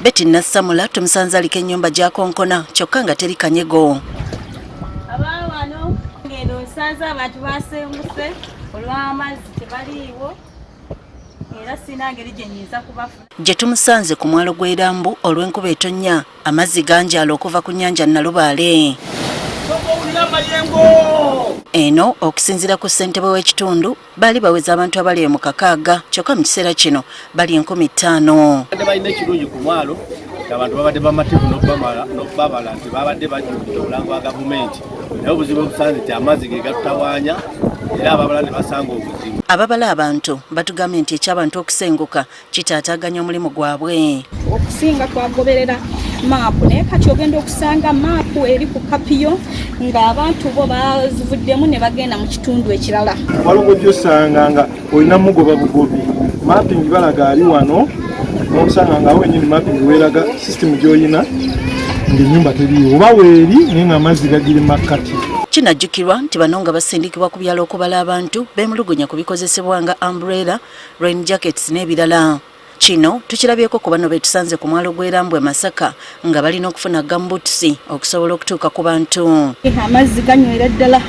Betty Nassamula tumusanze aliko ennyumba gya konkona kyokka nga teri kanyego. Abaawano ngendo nsanze abantu basenguse olw'amazzi tebaliiwo era sina ngeri gye nnyinza kubafuna. Gye tumusanze ku mwalo gw'Erambu olw'enkuba etonnya amazzi ganjala okuva ku nnyanja Nalubaale. Eno okusinziira ku ssentebe w'ekitundu baali baweza abantu abali mu kakaaga kyokka mu kiseera kino bali 5000. Balina ekirungi ku mwalo abantu babadde bamativu n'okubabala nti babadde bajjukira omulango wa gavumenti naye obuzibu obusanze nti amazzi ge gatutawaanya era ababala ne basanga obuzibu. Ababala abantu batugambye nti eky'abantu okusenguka kitaataaganya omulimu gwabwe. Okusinga twagoberera maapu naye kati ogenda okusanga maapu eri ku kapiyo ng'abantu bo bazivuddemu ne bagenda mu kitundu ekirala. Waliwo gy'osanga nga olina mugoba bugobi mapping balaga ali wano n'osanga nga wenyini mapping weeraga system gy'olina ng'ennyumba teriiwo oba weeri naye ng'amazzi gagiri makkati. Kinajjukirwa nti bano nga basindikibwa ku byalo okubala abantu beemulugunya ku bikozesebwa nga umbrella, rain jackets n'ebirala. Kino tukirabyeko ku bano betusanze ku mwalo gw'Erambu e Masaka nga balina okufuna gambuutusi okusobola okutuuka ku bantu. Amazzi ganywera ddala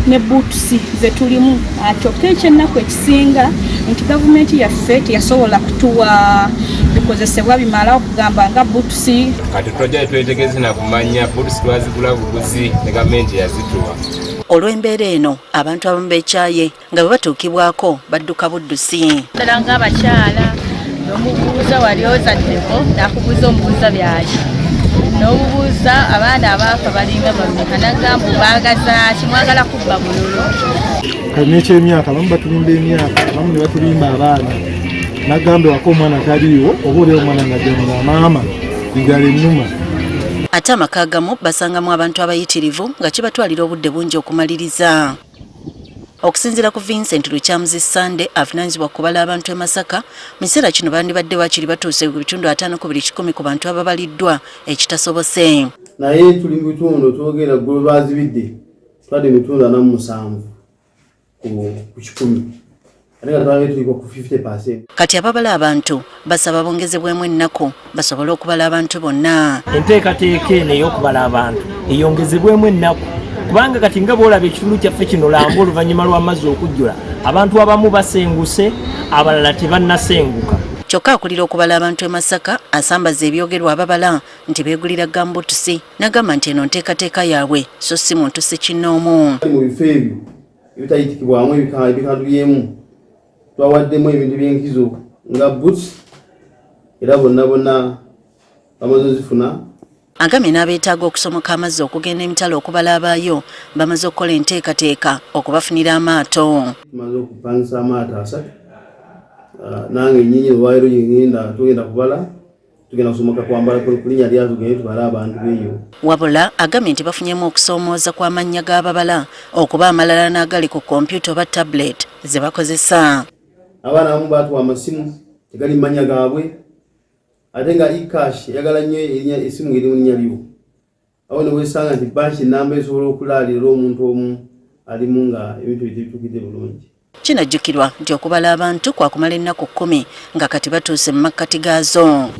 ne buutusi ze tulimu kyokka ekyennaku ekisinga nti gavumenti yaffe teyasobola kutuwa bikozesebwa bimala okugamba nga buutusi. Kati tojja twetegeze na kumanya buutusi twazigula buguzi ne gavumenti yazituwa. Olw'embeera eno abantu abamu beekyaye nga bwe batuukibwako badduka buddusi. Ddala ng'abakyala n'omubuuza wali ozaddeko n'akubuuza omubuuza byaki n'obubuuza abaana abaafa balinga bameka nagamba baagaza kimwagala kubba bululu. Kalina eky'emyaka abamu batulimba emyaka abamu ne batulimba abaana nagambe wako omwana taliiwo oba oliwo omwana ng'agamba maama bigala ennuma. Ate amaka agamu basangamu abantu abayitirivu nga kibatwalira obudde bungi okumaliriza. Okusinziira ku Vincent Lukyamuzi Sande avunaanyizibwa kubala abantu e Masaka mu kiseera kino bandibadde bakiri batuuse ku bitundu 5 ku buli 10 ku bantu ababaliddwa ekitasobose. Naye tuli mu bitundu twogera ggulu baazibidde twadde ebitundu 47 ku 10 ate nga twabadde tuliko ku 50%. Kati ababala abantu basaba bongezebwemu ennaku basobole okubala abantu bonna. Enteekateeka eno ey'okubala abantu eyongezebwemu ennaku kubanga kati nga bw'olaba ekitundu kyaffe kino Lambu oluvannyuma lw'amazzi okujjula abantu abamu basenguse abalala tebannasenguka. Kyokka akulira okubala abantu e Masaka asambaza ebyogerwa ababala nti beegulira gambuutusi n'agamba nti eno nteekateeka yaabwe so si muntu ssekinnoomu. Mu bifo ebyo ebitayitikibwamu ebikadubyemu twawaddemu ebintu by'enkizo nga boots era bonna bamaze ozifuna. Agambye n'abeetaaga okusomoka amazzi okugenda emitalo okubala abaayo bamaze okukola enteekateeka okubafunira amaato. Tumaze okupangisa amaato 3 nange ennyinyi olwaleero gyengenda tugenda kubala tugenda kusomoka kwambala kulinnya lyato tugende tubale abantu beeyo. Wabula agambye nti bafunyemu okusoomooza kw'amannya g'ababala okuba amalala n'agali ku kompyuta oba tablet ze bakozesa. Abaana abamu baatuwa amasimu tegali mu mannya gaabwe ate nga e-cash yagala nnyo esimu ngeri mu linnya lyo. Awo ne weesanga nti banki nnamba esobola okulaalira omuntu omu alimu nga ebintu bitukidde bulungi. Kinajjukirwa nti okubala abantu kwakumala ennaku 10 nga kati batuuse mu makkati gaazo.